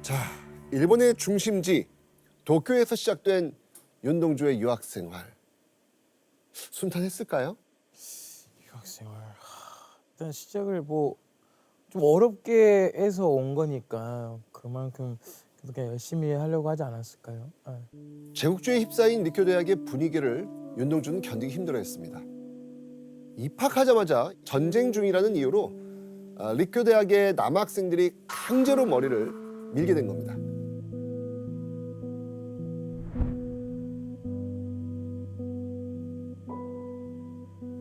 자, 일본의 중심지 도쿄에서 시작된 윤동주의 유학 생활. 순탄했을까요? 유학생활 일단 시작을 뭐 좀 어렵게 해서 온 거니까 그만큼 그렇게 열심히 하려고 하지 않았을까요? 제국주의에 휩싸인 리쿄 대학의 분위기를 윤동주는 견디기 힘들어했습니다. 입학하자마자 전쟁 중이라는 이유로 리쿄 대학의 남학생들이 강제로 머리를 밀게 된 겁니다.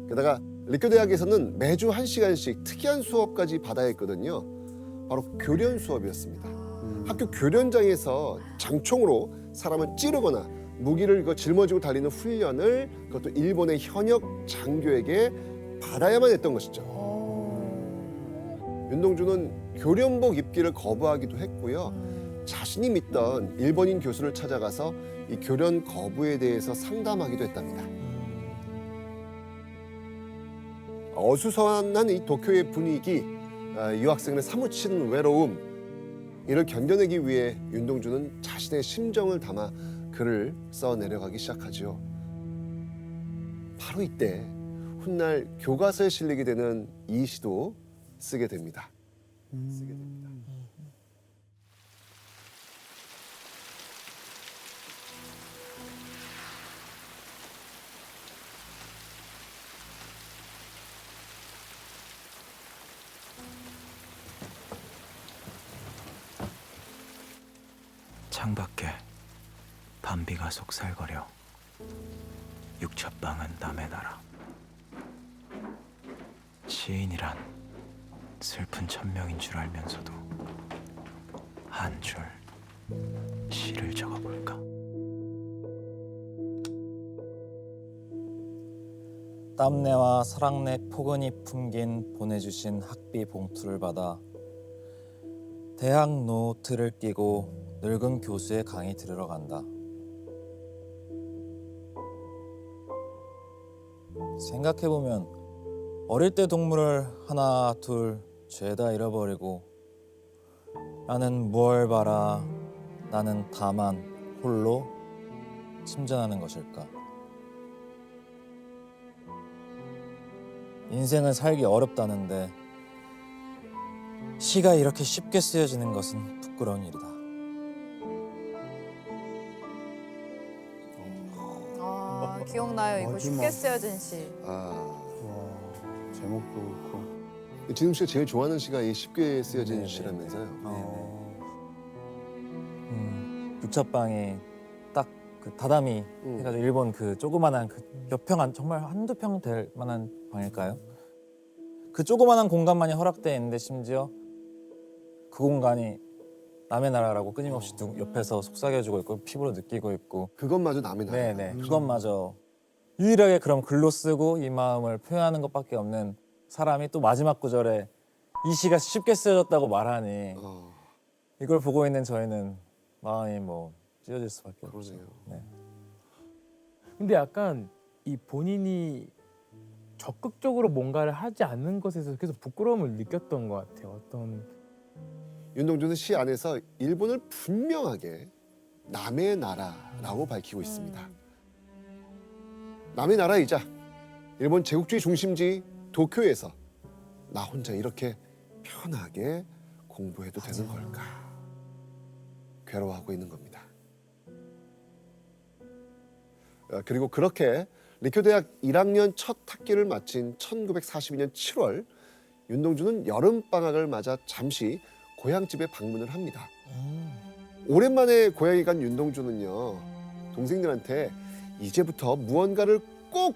게다가 리쿄 대학에서는 매주 1시간씩 특이한 수업까지 받아야 했거든요. 바로 교련 수업이었습니다. 학교 교련장에서 장총으로 사람을 찌르거나 무기를 짊어지고 달리는 훈련을 그것도 일본의 현역 장교에게 받아야만 했던 것이죠. 윤동주는 교련복 입기를 거부하기도 했고요. 자신이 믿던 일본인 교수를 찾아가서 이 교련 거부에 대해서 상담하기도 했답니다. 어수선한 이 도쿄의 분위기, 유학생을 사무치는 외로움, 이를 견뎌내기 위해 윤동주는 자신의 심정을 담아 글을 써 내려가기 시작하지요. 바로 이때 훗날 교과서에 실리게 되는 이 시도 쓰게 됩니다. 창밖에 밤비가 속살거려 육첩방은 남의 나라. 시인이란 슬픈 천명인 줄 알면서도 한 줄 시를 적어볼까. 땀내와 사랑내 포근히 풍긴 보내주신 학비 봉투를 받아 대학 노트를 끼고 늙은 교수의 강의 들으러 간다. 생각해보면 어릴 때 동물을 하나 둘 죄다 잃어버리고 나는 무얼 바라 나는 다만 홀로 침전하는 것일까. 인생은 살기 어렵다는데 시가 이렇게 쉽게 쓰여지는 것은 부끄러운 일이다. 아, 기억나요. 이거 쉽게 마지막. 쓰여진 시. 와, 제목도 그렇고. 진웅 씨가 제일 좋아하는 시가 이 쉽게 쓰여진 네네. 시라면서요. 육첩방이 딱 그 다다미 해가지고 일본 그 조그만한 그 몇 평 정말 한두 평 될 만한 방일까요? 그 조그만한 공간만이 허락돼 있는데 심지어 그 공간이 남의 나라라고 끊임없이 옆에서 속삭여주고 있고 피부로 느끼고 있고. 그것마저 남의 나라. 네네. 그것마저 유일하게 그럼 글로 쓰고 이 마음을 표현하는 것밖에 없는 사람이 또 마지막 구절에 이 시가 쉽게 쓰여졌다고 말하니 이걸 보고 있는 저희는 마음이 뭐 찢어질 수밖에 없죠. 그러네요. 네. 근데 약간 이 본인이 적극적으로 뭔가를 하지 않는 것에서 계속 부끄러움을 느꼈던 것 같아요. 어떤 윤동주는 시 안에서 일본을 분명하게 남의 나라라고 밝히고 있습니다. 남의 나라이자 일본 제국주의 중심지 도쿄에서 나 혼자 이렇게 편하게 공부해도 되는 걸까? 괴로워하고 있는 겁니다. 그리고 그렇게 리쿄 대학 1학년 첫 학기를 마친 1942년 7월 윤동주는 여름 방학을 맞아 잠시 고향집에 방문을 합니다. 오랜만에 고향에 간 윤동주는요, 동생들한테 이제부터 무언가를 꼭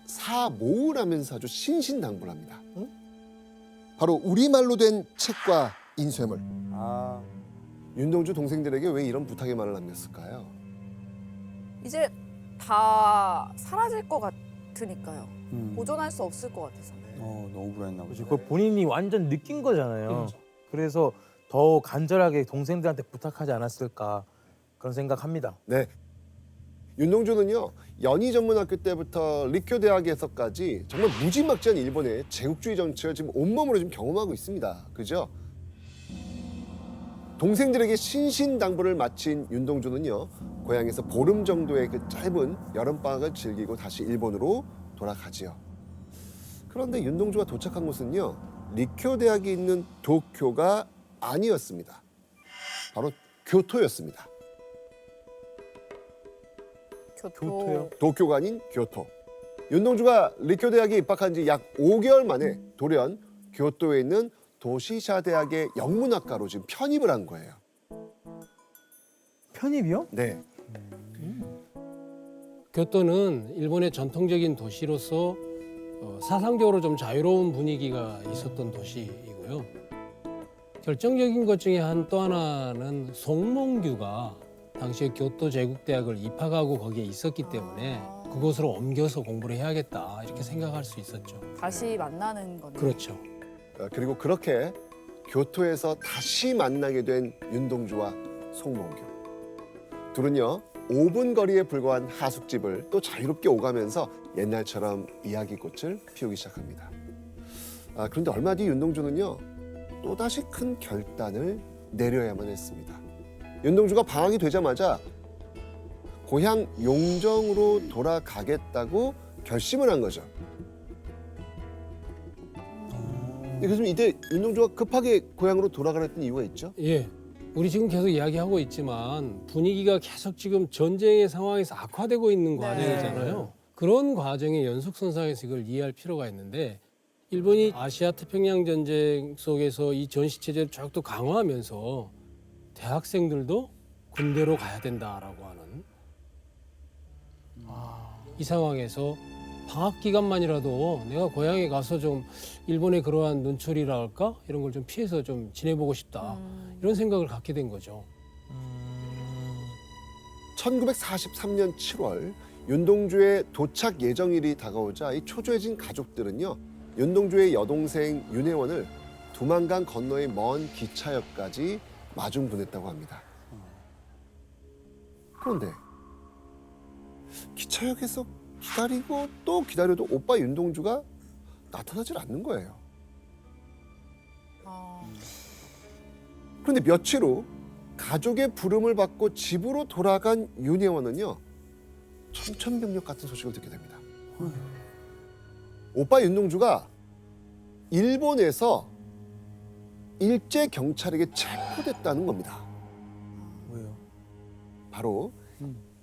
사 모으라면서 아주 신신당부합니다. 바로 우리말로 된 책과 인쇄물. 윤동주 동생들에게 왜 이런 부탁의 말을 남겼을까요? 이제 다 사라질 것 같으니까요. 보존할 수 없을 것 같아서. 너무 불안했나 보지. 그걸 본인이 완전 느낀 거잖아요. 그래서 더 간절하게 동생들한테 부탁하지 않았을까 그런 생각합니다. 네. 윤동주는요, 연희전문학교 때부터 리쿄 대학에서까지 정말 무지막지한 일본의 제국주의 정책을 지금 온몸으로 지금 경험하고 있습니다. 그죠? 동생들에게 신신당부를 마친 윤동주는요, 고향에서 보름 정도의 그 짧은 여름방학을 즐기고 다시 일본으로 돌아가지요. 그런데 윤동주가 도착한 곳은요, 리쿄 대학이 있는 도쿄가 아니었습니다. 바로 교토였습니다. 교토요? 도쿄가 아닌 교토. 윤동주가 리쿄 대학에 입학한 지 약 5개월 만에 돌연 교토에 있는 도시샤 대학의 영문학과로 지금 편입을 한 거예요. 편입이요? 네. 교토는 일본의 전통적인 도시로서 사상적으로 좀 자유로운 분위기가 있었던 도시이고요. 결정적인 것 중에 또 하나는 송몽규가 당시에 교토 제국대학을 입학하고 거기에 있었기 때문에 그곳으로 옮겨서 공부를 해야겠다 이렇게 생각할 수 있었죠. 다시 만나는 거네요. 그렇죠. 그리고 그렇게 교토에서 다시 만나게 된 윤동주와 송몽규. 둘은요, 5분 거리에 불과한 하숙집을 또 자유롭게 오가면서 옛날처럼 이야기꽃을 피우기 시작합니다. 그런데 얼마 뒤 윤동주는요, 또다시 큰 결단을 내려야만 했습니다. 윤동주가 방학이 되자마자 고향 용정으로 돌아가겠다고 결심을 한 거죠. 그래서 이때 윤동주가 급하게 고향으로 돌아가랬던 이유가 있죠? 예. 우리 지금 계속 이야기하고 있지만 분위기가 계속 지금 전쟁의 상황에서 악화되고 있는 과정이잖아요. 그런 과정의 연속선상에서 이걸 이해할 필요가 있는데 일본이 아시아 태평양 전쟁 속에서 이 전시 체제를 쭉 또 강화하면서 대학생들도 군대로 가야 된다라고 하는 이 상황에서 방학 기간만이라도 내가 고향에 가서 좀 일본의 그러한 눈초리라 할까 이런 걸 좀 피해서 좀 지내보고 싶다 이런 생각을 갖게 된 거죠. 1943년 7월 윤동주의 도착 예정일이 다가오자 이 초조해진 가족들은요, 윤동주의 여동생 윤혜원을 두만강 건너의 먼 기차역까지 마중 보냈다고 합니다. 그런데 기차역에서 기다리고 또 기다려도 오빠 윤동주가 나타나질 않는 거예요. 그런데 며칠 후 가족의 부름을 받고 집으로 돌아간 윤혜원은요, 청천벽력 같은 소식을 듣게 됩니다. 오빠 윤동주가 일본에서 일제 경찰에게 체포됐다는 겁니다. 왜요? 바로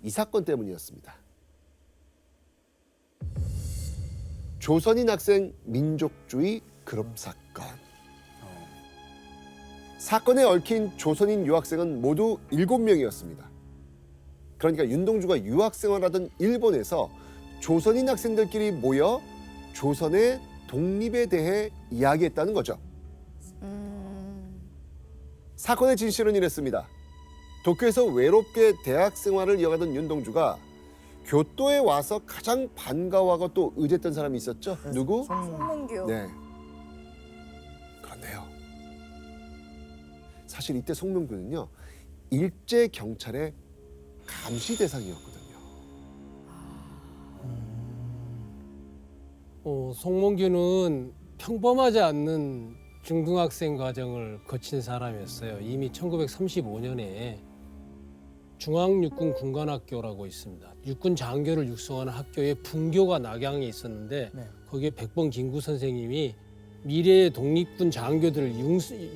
이 사건 때문이었습니다. 조선인 학생 민족주의 그룹 사건. 사건에 얽힌 조선인 유학생은 모두 7명이었습니다. 그러니까 윤동주가 유학생활하던 일본에서 조선인 학생들끼리 모여 조선의 독립에 대해 이야기했다는 거죠. 사건의 진실은 이랬습니다. 도쿄에서 외롭게 대학 생활을 이어가던 윤동주가 교토에 와서 가장 반가워하고 또 의지했던 사람이 있었죠. 누구? 송몽규. 네. 그런데요, 사실 이때 송명규는요, 일제 경찰의 감시 대상이었거든요. 송몽규는 평범하지 않는 중등학생 과정을 거친 사람이었어요. 이미 1935년에 중앙육군 군관학교라고 있습니다. 육군 장교를 육성하는 학교에 분교가 낙양에 있었는데 네. 거기에 백범 김구 선생님이 미래의 독립군 장교들을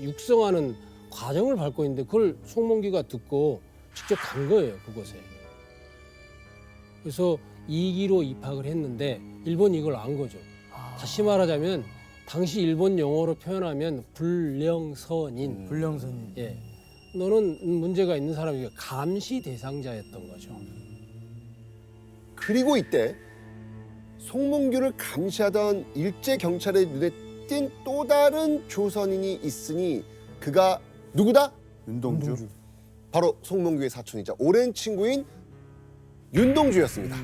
육성하는 과정을 밟고 있는데 그걸 송몽규가 듣고 직접 간 거예요, 그곳에. 그래서 2기로 입학을 했는데 일본이 이걸 안 거죠. 다시 말하자면 당시 일본 영어로 표현하면 불령선인. 불령선. 예. 너는 문제가 있는 사람이니까 감시 대상자였던 거죠. 그리고 이때 송몽규를 감시하던 일제 경찰의 눈에 띈 또 다른 조선인이 있으니 그가 누구다? 윤동주. 바로 송몽규의 사촌이자 오랜 친구인 윤동주였습니다.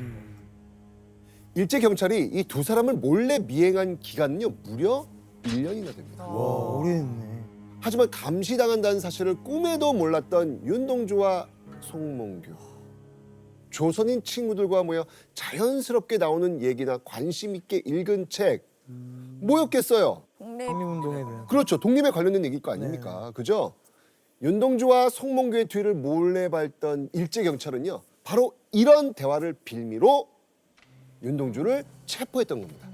일제 경찰이 이 두 사람을 몰래 미행한 기간은요, 무려 1년이나 됩니다. 와, 오래됐네. 하지만 감시당한다는 사실을 꿈에도 몰랐던 윤동주와 송몽규. 조선인 친구들과 모여 자연스럽게 나오는 얘기나 관심 있게 읽은 책 뭐였겠어요? 독립. 독립운동에 대한. 그렇죠. 독립에 관련된 얘기일 거 아닙니까? 그죠? 윤동주와 송몽규의 뒤를 몰래 밟던 일제 경찰은요, 바로 이런 대화를 빌미로 윤동주를 체포했던 겁니다.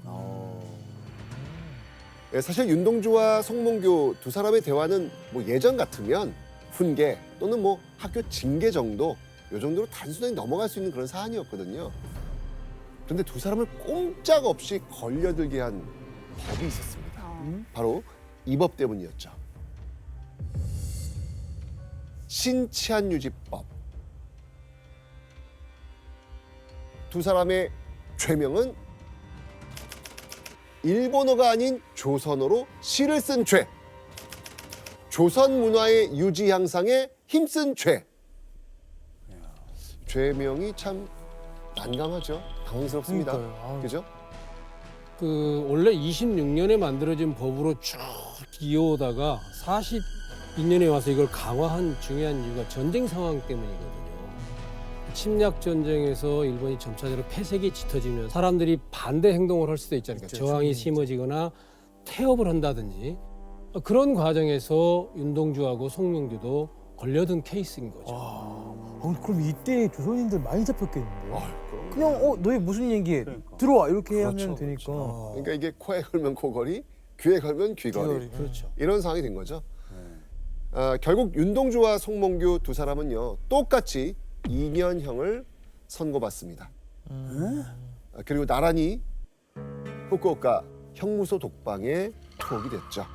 예, 사실 윤동주와 송몽규 두 사람의 대화는 뭐 예전 같으면 훈계 또는 뭐 학교 징계 정도, 요 정도로 단순하게 넘어갈 수 있는 그런 사안이었거든요. 그런데 두 사람을 꼼짝없이 걸려들게 한 법이 있었습니다. 바로 이 법 때문이었죠. 신치안유지법. 두 사람의 죄명은 일본어가 아닌 조선어로 시를 쓴 죄, 조선 문화의 유지 향상에 힘쓴 죄. 죄명이 참 난감하죠. 당황스럽습니다. 그러니까요. 아유. 그죠? 그 원래 26년에 만들어진 법으로 쭉 이어오다가 42년에 와서 이걸 강화한 중요한 이유가 전쟁 상황 때문이거든요. 침략 전쟁에서 일본이 점차적으로 폐색이 짙어지면 사람들이 반대 행동을 할 수도 있잖아요. 그러니까 저항이 심해지거나 태업을 한다든지 그런 과정에서 윤동주하고 송명규도 걸려든 케이스인 거죠. 그럼 이때 조선인들 많이 잡혔겠는데요? 그냥 너희 무슨 얘기해? 들어와 이렇게 하면 그렇죠, 되니까. 그러니까 이게 코에 걸면 코걸이, 귀에 걸면 귀걸이. 그렇죠. 이런 상황이 된 거죠. 결국 윤동주와 송몽규 두 사람은요, 똑같이 2년형을 선고받습니다. 그리고 나란히 후쿠오카 형무소 독방에 투옥이 됐죠.